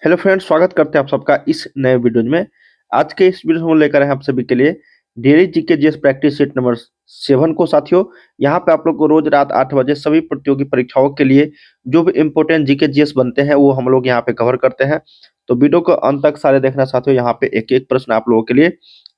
Hello friends, स्वागत करते हैं आप सबका इस नए वीडियो में। आज के इस वीडियो में हम लेकर आए हैं आप सभी के लिए daily GK GS practice sheet number 7 को। साथियों, यहाँ पे आप लोग को रोज रात 8 बजे सभी प्रतियोगी परीक्षाओं के लिए जो भी इंपॉर्टेंट जीके जीएस बनते हैं वो हम लोग यहाँ पे कवर करते हैं। तो वीडियो को अंत तक सारे देखना साथियों। यहाँ पे एक एक प्रश्न आप लोगों के लिए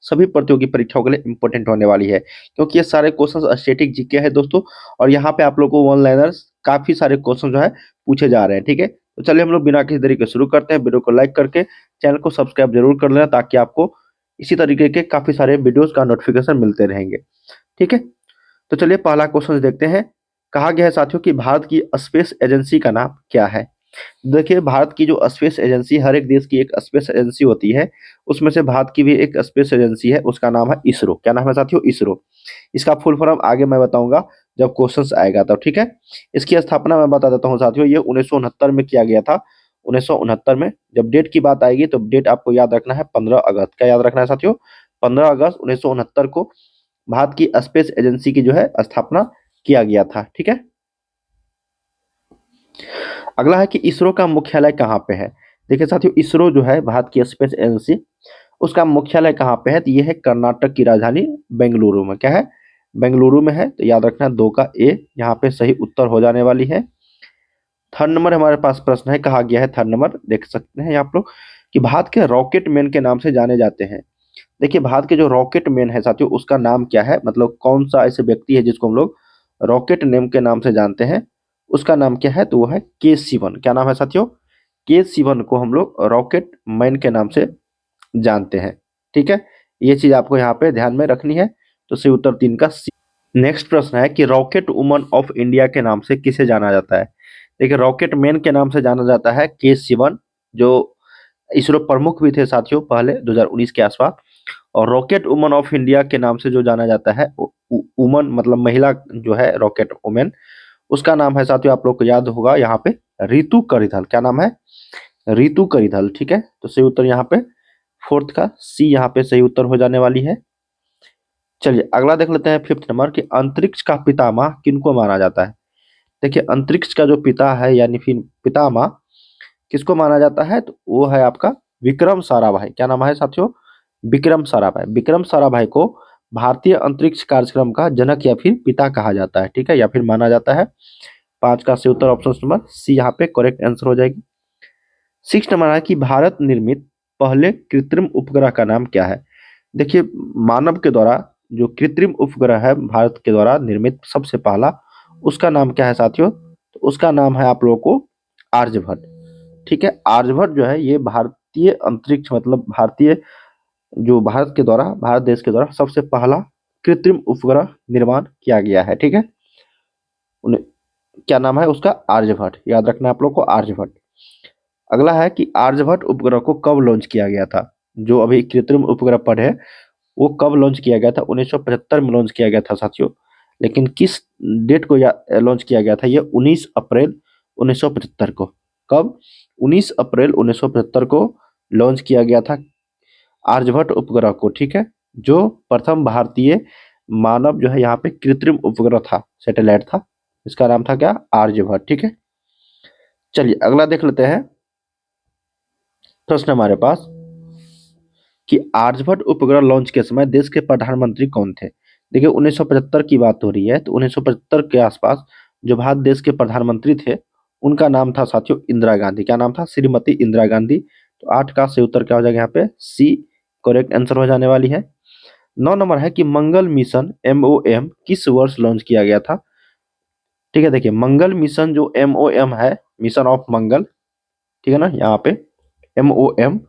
सभी प्रतियोगी परीक्षाओं के लिए इंपॉर्टेंट होने वाली है, क्योंकि ये सारे क्वेश्चन स्टैटिक जीके है दोस्तों। और यहाँ पे आप लोग को वन लाइनर्स काफी सारे क्वेश्चन जो है पूछे जा रहे हैं। ठीक है, तो चलिए हम लोग बिना किसी देरी के शुरू करते हैं। वीडियो को लाइक करके चैनल को सब्सक्राइब जरूर कर लेना, ताकि आपको इसी तरीके के काफी सारे वीडियोस का नोटिफिकेशन मिलते रहेंगे। ठीक है, तो चलिए पहला क्वेश्चन देखते हैं। कहा गया है साथियों कि भारत की स्पेस एजेंसी का नाम क्या है। देखिए, भारत की जो स्पेस एजेंसी, हर एक देश की एक स्पेस एजेंसी होती है, उसमें से भारत की भी एक स्पेस एजेंसी है, उसका नाम है इसरो। क्या नाम है साथियों? इसरो। इसका फुल फॉर्म आगे मैं बताऊंगा जब क्वेश्चंस आएगा तब। ठीक है, इसकी स्थापना मैं बता देता हूँ साथियों, ये 1969 में किया गया था। 1969 में जब डेट की बात आएगी तो डेट आपको याद रखना है 15 अगस्त। क्या याद रखना है साथियों? 15 अगस्त 1969 को भारत की स्पेस एजेंसी की जो है स्थापना किया गया था। ठीक है, अगला है कि इसरो का मुख्यालय कहाँ पे है। देखिए साथियों, इसरो जो है भारत की स्पेस एजेंसी, उसका मुख्यालय कहाँ पे है? तो ये है कर्नाटक की राजधानी बेंगलुरु में। क्या है? बेंगलुरु में है। तो याद रखना 2 का ए यहाँ पे सही उत्तर हो जाने वाली है। थर्ड नंबर हमारे पास प्रश्न है, कहा गया है थर्ड नंबर, देख सकते हैं आप लोग कि भारत के रॉकेट मैन के नाम से जाने जाते हैं। देखिए, भारत के जो रॉकेट मैन है साथियों, उसका नाम क्या है? मतलब कौन सा ऐसे व्यक्ति है जिसको हम लोग रॉकेट नेम के नाम से जानते हैं, उसका नाम क्या है? तो वो है के सिवन। क्या नाम है साथियों? के सिवन को हम लोग रॉकेट मैन के नाम से जानते हैं। ठीक है, ये चीज आपको यहाँ पे ध्यान में रखनी है। तो सही उत्तर 3 का सी। नेक्स्ट प्रश्न है कि रॉकेट वुमन ऑफ इंडिया के नाम से किसे जाना जाता है। देखिए, रॉकेट मैन के नाम से जाना जाता है के सिवन, जो इसरो प्रमुख भी थे साथियों पहले 2019 के आसपास। और रॉकेट वुमन ऑफ इंडिया के नाम से जो जाना जाता है, वुमन मतलब महिला जो है रॉकेट वुमेन, उसका नाम है साथियों, आप लोग को याद होगा यहाँ पे, रितु करिधल। क्या नाम है? रितु करिधल। ठीक है, तो सही उत्तर यहाँ पे फोर्थ का सी यहाँ पे सही उत्तर हो जाने वाली है। चलिए अगला देख लेते हैं, फिफ्थ नंबर कि अंतरिक्ष का पितामह किनको माना जाता है। देखिए, अंतरिक्ष का जो पिता है यानी फिर पितामह किसको माना जाता है? तो वो है आपका विक्रम साराभाई। क्या नाम है साथियों? विक्रम साराभाई। विक्रम साराभाई को भारतीय अंतरिक्ष कार्यक्रम का जनक या फिर पिता कहा जाता है। ठीक है, या फिर माना जाता है। 5 का सही उत्तर ऑप्शन नंबर सी यहाँ पे करेक्ट आंसर हो जाएगी। सिक्स नंबर है कि भारत निर्मित पहले कृत्रिम उपग्रह का नाम क्या है। देखिए, मानव के द्वारा जो कृत्रिम उपग्रह है भारत के द्वारा निर्मित सबसे पहला, उसका नाम क्या है साथियों? तो उसका नाम है आप लोगों को आर्यभट्ट। ठीक है, आर्यभट्ट जो है ये भारतीय अंतरिक्ष मतलब भारतीय जो भारत के द्वारा, भारत देश के द्वारा सबसे पहला कृत्रिम उपग्रह निर्माण किया गया है। ठीक है, उन्हें क्या नाम है उसका? आर्यभट्ट। याद रखना आप लोग को, आर्यभट्ट। अगला है कि आर्यभट्ट उपग्रह को कब लॉन्च किया गया था। जो अभी कृत्रिम उपग्रह पर है वो कब लॉन्च किया गया था? 1975 में लॉन्च किया गया था साथियों। लेकिन किस डेट को लॉन्च किया गया था? ये 19 अप्रैल 1975 को। कब? 19 अप्रैल 1975 को लॉन्च किया गया था आर्यभट्ट उपग्रह को। ठीक है, जो प्रथम भारतीय मानव जो है यहाँ पे कृत्रिम उपग्रह था, सैटेलाइट था, इसका नाम था क्या? आर्यभट्ट। ठीक है, चलिए अगला देख लेते हैं प्रश्न हमारे पास कि आर्यभट्ट उपग्रह लॉन्च के समय देश के प्रधानमंत्री कौन थे। देखिए, 1975 की बात हो रही है, तो 1975 के आसपास जो भारत देश के प्रधानमंत्री थे उनका नाम था साथियों इंदिरा गांधी। क्या नाम था? श्रीमती इंदिरा गांधी। तो 8 का सही उत्तर क्या हो जाएगा यहाँ पे? सी करेक्ट आंसर हो जाने वाली है। 9 नंबर है कि मंगल मिशन MOM किस वर्ष लॉन्च किया गया था। ठीक है, देखिए मंगल मिशन जो MOM है, मिशन ऑफ मंगल, ठीक है ना, यहाँ पे MOM,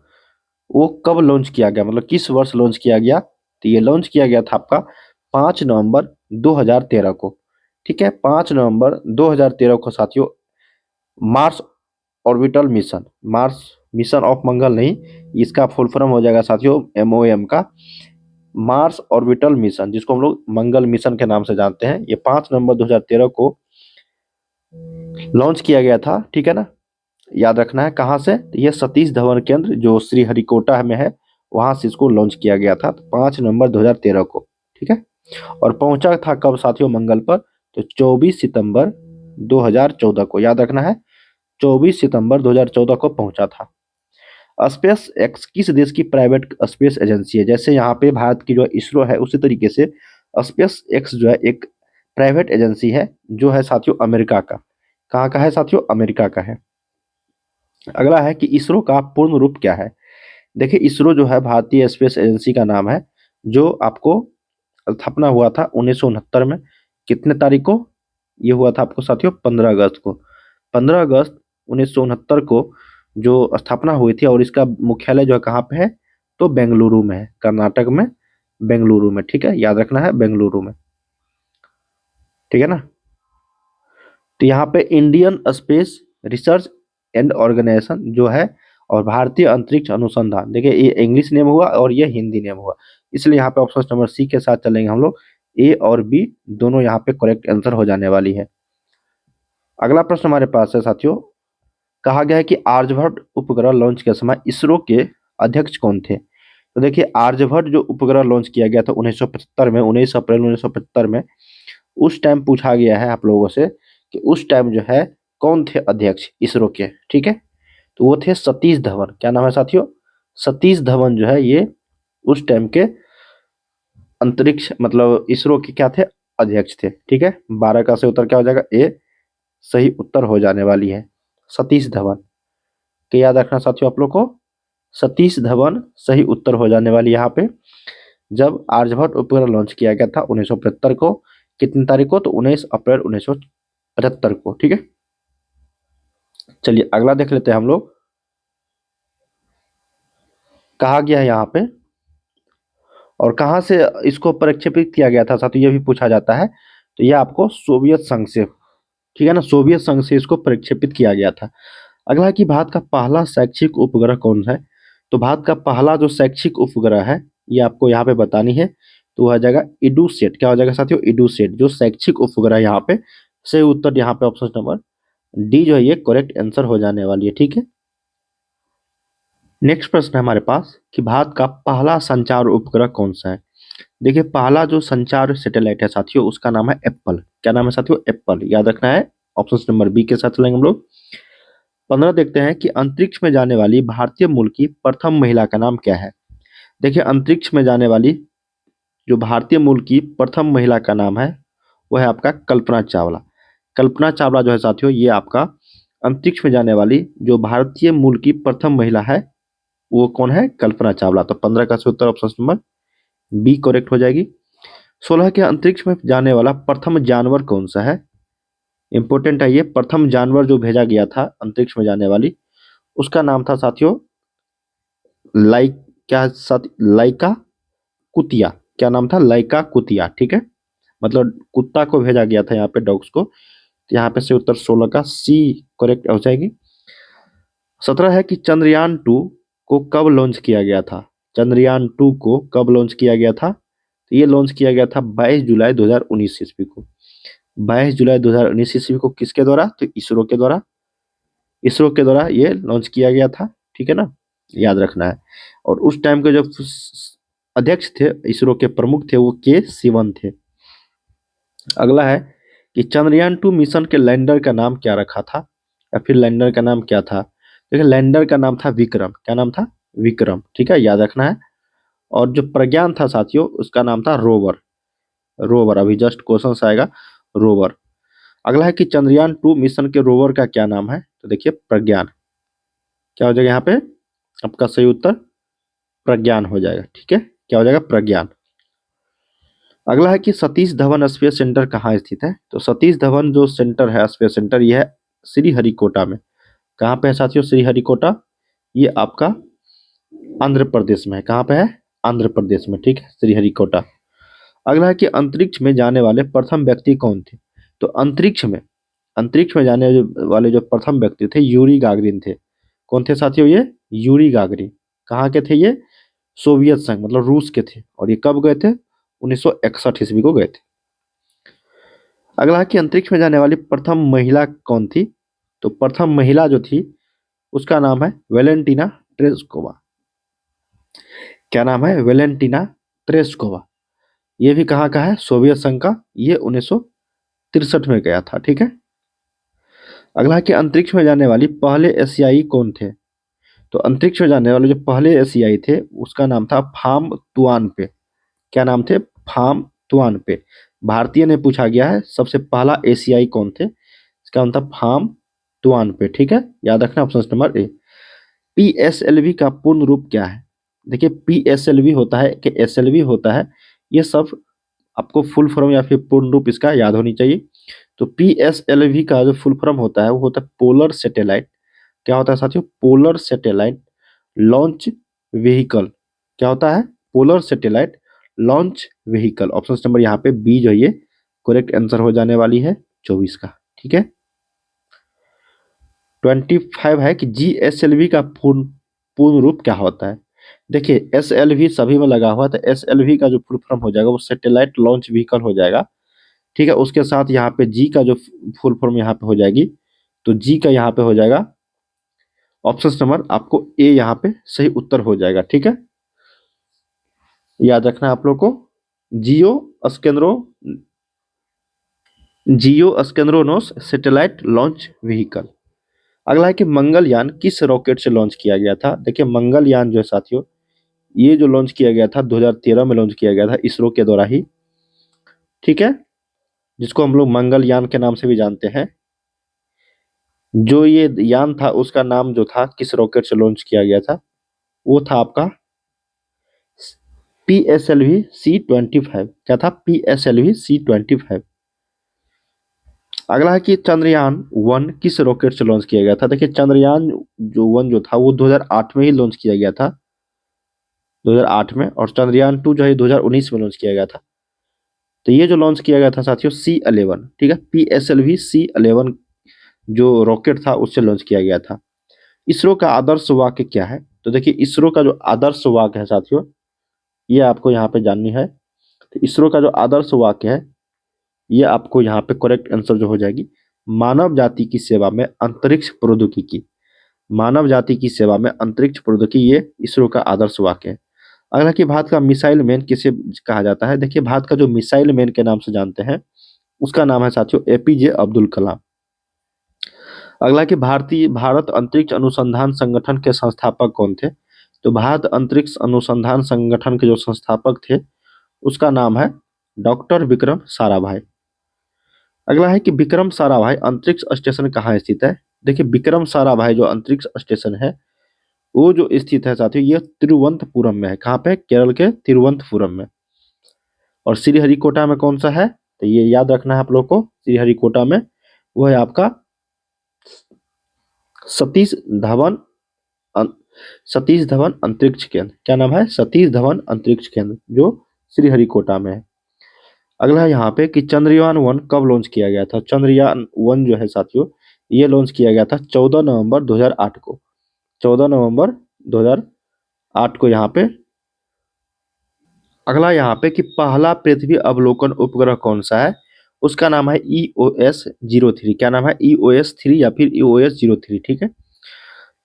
वो कब लॉन्च किया गया, मतलब किस वर्ष लॉन्च किया गया? तो ये लॉन्च किया गया था आपका 5 नवंबर 2013 को। ठीक है, 5 नवंबर 2013 को साथियों। Mars orbital mission, Mars mission of Mangal नहीं, इसका फुल फॉर्म हो जाएगा साथियों MOM का मार्स ऑर्बिटल मिशन, जिसको हम लोग मंगल मिशन के नाम से जानते हैं। ये 5 नवंबर 2013 को लॉन्च किया गया था। ठीक है ना, याद रखना है कहाँ से? तो ये सतीश धवन केंद्र जो श्रीहरिकोटा में है, वहां से इसको लॉन्च किया गया था 5 नवंबर 2013 को। ठीक है, और पहुंचा था कब साथियों मंगल पर? तो 24 सितंबर 2014 को। याद रखना है, 24 सितंबर 2014 को पहुंचा था। स्पेस एक्स किस देश की प्राइवेट स्पेस एजेंसी है? जैसे यहाँ पे भारत की जो इसरो है, उसी तरीके से स्पेस एक्स जो है एक प्राइवेट एजेंसी है, जो है साथियों अमेरिका का। कहाँ का है साथियों? अमेरिका का है। अगला है कि इसरो का पूर्ण रूप क्या है? देखिए, इसरो जो है भारतीय स्पेस एजेंसी का नाम है, जो आपको स्थापना हुआ था 1969 में। कितने तारीख को ये हुआ था आपको साथियों? 15 अगस्त को। 15 अगस्त 1969 को जो स्थापना हुई थी, और इसका मुख्यालय जो है कहाँ पे है? तो बेंगलुरु में है, कर्नाटक में, बेंगलुरु में। ठीक है, याद रखना है, बेंगलुरु में। ठीक है ना? तो यहाँ पे Indian space research and organisation जो है, और भारतीय अंतरिक्ष अनुसंधान, देखिए ये इंग्लिश नेम हुआ और ये हिंदी नेम हुआ, इसलिए यहाँ पे ऑप्शन नंबर सी के साथ चलेंगे हम लोग। ए और बी दोनों यहाँ पे करेक्ट आंसर हो जाने वाली है। अगला प्रश्न हमारे पास है साथियों, कहा गया है कि आर्यभट्ट उपग्रह लॉन्च के समय इसरो के अध्यक्ष कौन थे? तो देखिए, आर्यभट्ट जो उपग्रह लॉन्च किया गया था 1975 में, 19 अप्रैल 1975 में, उस टाइम पूछा गया है आप लोगों से कि उस टाइम जो है कौन थे अध्यक्ष इसरो के? ठीक है, तो वो थे सतीश धवन। क्या नाम है साथियों? सतीश धवन जो है ये उस टाइम के अंतरिक्ष मतलब इसरो के क्या थे? अध्यक्ष थे। ठीक है, 12 का से उत्तर क्या हो जाएगा? ए सही उत्तर हो जाने वाली है, सतीश धवन। के याद रखना साथियों आप लोग को, सतीश धवन सही उत्तर हो जाने वाली यहाँ पे। जब आर्यभट्ट उपग्रह लॉन्च किया गया था 1975 को, कितनी तारीख को? तो 19 अप्रैल 1975 को। ठीक है, चलिए अगला देख लेते हैं हम लोग। कहा गया है यहाँ पे, और कहाँ से इसको प्रक्षेपित किया गया था साथियों, ये भी पूछा जाता है। तो ये आपको सोवियत संघ से, ठीक है ना, सोवियत संघ से इसको प्रक्षेपित किया गया था। अगला है कि भारत का पहला शैक्षिक उपग्रह कौन सा है? तो भारत का पहला जो शैक्षिक उपग्रह है, ये आपको यहाँ पे बतानी है, तो वह आ जाएगा इडूसेट। क्या हो जाएगा साथियों? इडूसेट जो शैक्षिक उपग्रह यहाँ पे। सही उत्तर यहाँ पे ऑप्शन नंबर डी जो है ये करेक्ट आंसर हो जाने वाली है। ठीक है, नेक्स्ट प्रश्न है हमारे पास कि भारत का पहला संचार उपग्रह कौन सा है? देखिए, पहला जो संचार सैटेलाइट है साथियों, उसका नाम है एप्पल। क्या नाम है साथियों? एप्पल। याद रखना है, ऑप्शन नंबर बी के साथ चलेंगे हम लोग। 15 देखते हैं कि अंतरिक्ष में जाने वाली भारतीय मूल की प्रथम महिला का नाम क्या है? देखिए, अंतरिक्ष में जाने वाली जो भारतीय मूल की प्रथम महिला का नाम है, वो है आपका कल्पना चावला। कल्पना चावला जो है साथियों, ये आपका अंतरिक्ष में जाने वाली जो भारतीय मूल की प्रथम महिला है, वो कौन है? कल्पना चावला। तो 15 का सही उत्तर ऑप्शन नंबर बी करेक्ट हो जाएगी। 16 के अंतरिक्ष में जाने वाला प्रथम जानवर कौन सा है? इंपॉर्टेंट है ये, प्रथम जानवर जो भेजा गया था अंतरिक्ष में जाने वाली, उसका नाम था साथियों लाइक क्या साथ लाइका कुतिया। क्या नाम था? लाइका कुतिया। ठीक है, मतलब कुत्ता को भेजा गया था यहाँ पे, डॉग्स को। तो यहाँ पे से उत्तर 16 का सी करेक्ट हो जाएगी। 17 है कि चंद्रयान 2 को कब लॉन्च किया गया था? चंद्रयान 2 को कब लॉन्च किया गया था? तो ये लॉन्च किया गया था 22 जुलाई 2019 ईस्वी को। 22 जुलाई 2019 ईस्वी को किसके द्वारा? तो इसरो के द्वारा। इसरो के द्वारा ये लॉन्च किया गया था। ठीक है ना, याद रखना है। और उस टाइम के जो अध्यक्ष थे इसरो के प्रमुख थे, वो के सिवन थे। अगला है कि चंद्रयान 2 मिशन के लैंडर का नाम क्या रखा था, या फिर लैंडर का नाम क्या था? देखिए, लैंडर का नाम था विक्रम। क्या नाम था? विक्रम। ठीक है, याद रखना है। और जो प्रज्ञान था साथियों, उसका नाम था रोवर। रोवर, अभी जस्ट क्वेश्चन आएगा, रोवर। अगला है कि चंद्रयान 2 मिशन के रोवर का क्या नाम है? तो देखिए प्रज्ञान। क्या हो जाएगा यहाँ पे? आपका सही उत्तर प्रज्ञान हो जाएगा। ठीक है, क्या हो जाएगा? प्रज्ञान। अगला है कि सतीश धवन स्पेस सेंटर कहाँ स्थित है? तो सतीश धवन जो सेंटर है, स्पेस सेंटर, ये है श्रीहरिकोटा में। कहाँ पे है साथियों? श्रीहरिकोटा। ये आपका आंध्र प्रदेश में है। कहाँ पे है? आंध्र प्रदेश में। ठीक है, श्रीहरिकोटा। अगला है कि अंतरिक्ष में जाने वाले प्रथम व्यक्ति कौन थे? तो अंतरिक्ष में जाने वाले जो प्रथम व्यक्ति थे, यूरी गागरिन थे। कौन थे साथियों? ये यूरी गागरिन। कहाँ के थे ये? सोवियत संघ मतलब रूस के थे। और ये कब गए थे? 1961 ईस्वी को गए थे। अगला है कि अंतरिक्ष में जाने वाली प्रथम महिला कौन थी? तो प्रथम महिला जो थी, उसका नाम है वेलेंटिना ट्रेस्कोवा। क्या नाम है? वेलेंटिना ट्रेस्कोवा। ये भी कहाँ का है? सोवियत संघ का। ये 1963 में गया था। ठीक है, अगला है कि अंतरिक्ष में जाने वाली पहले एशियाई कौन थे? तो अंतरिक्ष में जाने वाले जो पहले एशियाई थे उसका नाम था फाम तुआनपे। क्या नाम थे? फाम तुआनपे। भारतीय ने पूछा गया है सबसे पहला एशियाई कौन थे, इसका नाम था फाम तुआनपे। ठीक है, याद रखना ऑप्शन नंबर ए। पीएसएलवी का पूर्ण रूप क्या है? देखिए पीएसएलवी होता है कि एसएलवी होता है, ये सब आपको फुल फॉर्म या फिर पूर्ण रूप इसका याद होनी चाहिए। तो पीएसएलवी का जो फुल फॉर्म होता है वो होता है पोलर सैटेलाइट। क्या होता है साथियों? Polar satellite launch vehicle. क्या होता है? Polar satellite launch vehicle. Option number यहाँ पे बी जो है ये करेक्ट आंसर हो जाने वाली है 24 का। ठीक है, 25 है कि जीएसएलवी का पूर्ण पूर्ण रूप क्या होता है। देखिए एसएलवी सभी में लगा हुआ है, तो एसएलवी का जो फुल फॉर्म हो जाएगा वो सैटेलाइट लॉन्च व्हीकल हो जाएगा। ठीक है, उसके साथ यहाँ पे जी का जो फुल फॉर्म यहाँ पे हो जाएगी, तो जी का यहाँ पे हो जाएगा ऑप्शन नंबर आपको ए यहाँ पे सही उत्तर हो जाएगा। ठीक है, याद रखना आप लोग को जियो स्केंद्रो जियो स्केंद्रोनोस सैटेलाइट लॉन्च व्हीकल। अगला है कि मंगलयान किस रॉकेट से लॉन्च किया गया था। देखिए मंगलयान जो है साथियों, ये जो लॉन्च किया गया था 2013 में लॉन्च किया गया था इसरो के द्वारा ही। ठीक है, जिसको हम लोग मंगलयान के नाम से भी जानते हैं। जो ये यान था उसका नाम जो था किस रॉकेट से लॉन्च किया गया था, वो था आपका PSLV-C25। क्या था? PSLV-C25। अगला है कि चंद्रयान 1 किस रॉकेट से लॉन्च किया गया था। देखिए चंद्रयान जो 1 जो था वो 2008 में ही लॉन्च किया गया था, 2008 में, और चंद्रयान 2 जो है 2019 में लॉन्च किया गया था। तो ये जो लॉन्च किया गया था साथियों C11। ठीक है, PSLV-C11 जो रॉकेट था उससे लॉन्च किया गया था। इसरो का आदर्श वाक्य क्या है? तो देखिए इसरो का जो आदर्श वाक्य है साथियों, ये आपको यहाँ पे जाननी है। तो इसरो का जो आदर्श वाक्य है ये आपको यहाँ पे करेक्ट आंसर जो हो जाएगी, मानव जाति की सेवा में अंतरिक्ष प्रौद्योगिकी। मानव जाति की सेवा में अंतरिक्ष प्रौद्योगिकी, ये इसरो का आदर्श वाक्य है। अगला कि भारत का मिसाइल मैन किसे कहा जाता है। देखिए भारत का जो मिसाइल मैन के नाम से जानते हैं उसका नाम है साथियों एपीजे अब्दुल कलाम। अगला कि भारत अंतरिक्ष अनुसंधान संगठन के संस्थापक कौन थे। तो भारत अंतरिक्ष अनुसंधान संगठन के जो संस्थापक थे उसका नाम है डॉक्टर विक्रम साराभाई। अगला है कि विक्रम साराभाई अंतरिक्ष स्टेशन कहाँ स्थित है। देखिए विक्रम साराभाई जो अंतरिक्ष स्टेशन है वो जो स्थित है साथियों ये तिरुवनंतपुरम में है। कहाँ पे? केरल के तिरुवनंतपुरम में। और श्रीहरिकोटा में कौन सा है? तो ये याद रखना है आप लोग को, श्रीहरिकोटा में वो है आपका सतीश धवन अं- सतीश धवन अंतरिक्ष केंद्र। क्या नाम है? सतीश धवन अंतरिक्ष केंद्र, जो श्रीहरिकोटा में है। अगला है यहाँ पे कि चंद्रयान 1 कब लॉन्च किया गया था। चंद्रयान 1 जो है साथियों ये लॉन्च किया गया था 14 नवंबर 2008 को। 14 नवंबर 2008 को यहाँ पे। अगला यहाँ पे कि पहला पृथ्वी अवलोकन उपग्रह कौन सा है, उसका नाम है EOS-03। क्या नाम है? EOS-3 या फिर EOS-03। ठीक है,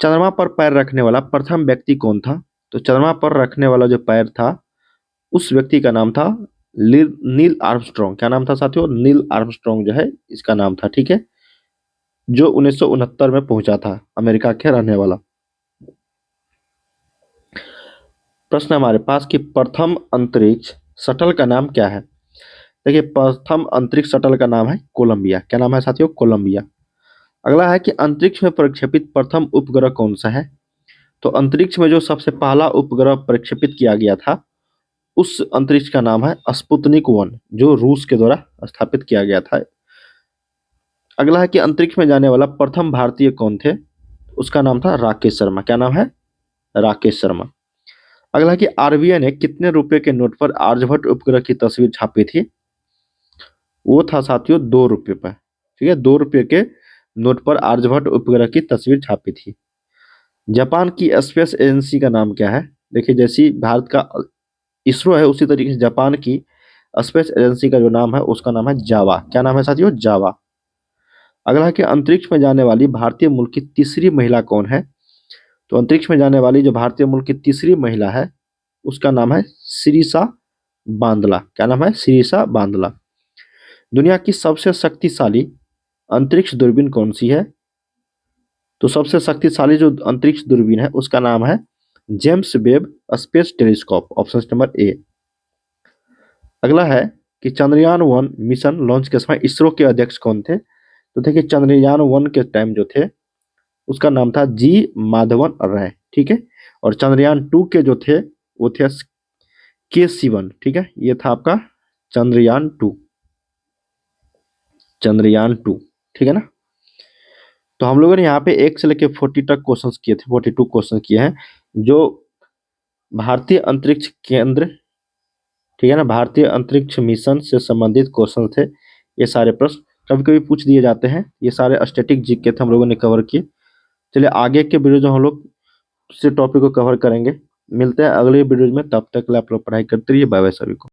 चंद्रमा पर पैर रखने वाला प्रथम व्यक्ति कौन था। तो चंद्रमा पर रखने वाला जो पैर था उस व्यक्ति का नाम था नील आर्मस्ट्रॉन्ग। क्या नाम था साथियों? नील आर्मस्ट्रॉन्ग जो है इसका नाम था। ठीक है, जो 1969 में पहुंचा था, अमेरिका के रहने वाला। प्रश्न हमारे पास कि प्रथम अंतरिक्ष शटल का नाम क्या है। देखिए प्रथम अंतरिक्ष शटल का नाम है कोलंबिया। क्या नाम है साथियों? कोलंबिया। अगला है कि अंतरिक्ष में प्रक्षेपित प्रथम उपग्रह कौन सा है। तो अंतरिक्ष में जो सबसे पहला उपग्रह प्रक्षेपित किया गया था उस अंतरिक्ष का नाम है स्पुतनिक 1, जो रूस के द्वारा स्थापित किया गया था। अगला है कि अंतरिक्ष में जाने वाला प्रथम भारतीय कौन थे, उसका नाम था राकेश शर्मा। क्या नाम है? राकेश शर्मा। अगला है कि आरबीआई ने कितने रुपए के नोट पर आर्यभट्ट उपग्रह की तस्वीर छापी थी। वो था साथियों 2 रुपये पर। ठीक है, 2 रुपये के नोट पर आर्यभट्ट उपग्रह की तस्वीर छापी थी। जापान की स्पेस एजेंसी का नाम क्या है। देखिए जैसी भारत का इसरो है उसी तरीके से जापान की स्पेस एजेंसी का जो नाम है उसका नाम है जावा। क्या नाम है साथियों? जावा। अगला है कि अंतरिक्ष में जाने वाली भारतीय मूल की तीसरी महिला कौन है। तो अंतरिक्ष में जाने वाली जो भारतीय मूल की तीसरी महिला है उसका नाम है शिरीषा बांदला। क्या नाम है? शिरीषा बांदला। दुनिया की सबसे शक्तिशाली अंतरिक्ष दूरबीन कौन सी है। तो सबसे शक्तिशाली जो अंतरिक्ष दूरबीन है उसका नाम है James Webb space telescope, option number A. अगला है कि चंद्रयान 1 मिशन लॉन्च के समय इसरो के अध्यक्ष कौन थे? तो देखिए चंद्रयान 1 के टाइम जो थे उसका नाम था जी माधवन राय, ठीक है। और चंद्रयान 2 के जो थे वो थे के 7, ठीक है। ये था आपका चंद्रयान 2, चंद्रयान 2, ठीक है ना। तो हम लोगों ने यहाँ पे 1 से लेकर 40 तक क्वेश्चंस किए थे, 42 क्वेश्चन किए हैं जो भारतीय अंतरिक्ष केंद्र, ठीक है ना, भारतीय अंतरिक्ष मिशन से संबंधित क्वेश्चन थे। ये सारे प्रश्न कभी कभी पूछ दिए जाते हैं। ये सारे स्टैटिक जीके थे, हम लोगों ने कवर किए। चलिए आगे के वीडियो जो हम लोग इस टॉपिक को कवर करेंगे। मिलते हैं अगले वीडियो में, तब तक के लिए आप लोग पढ़ाई करते रहिए। बाय बाय सभी को।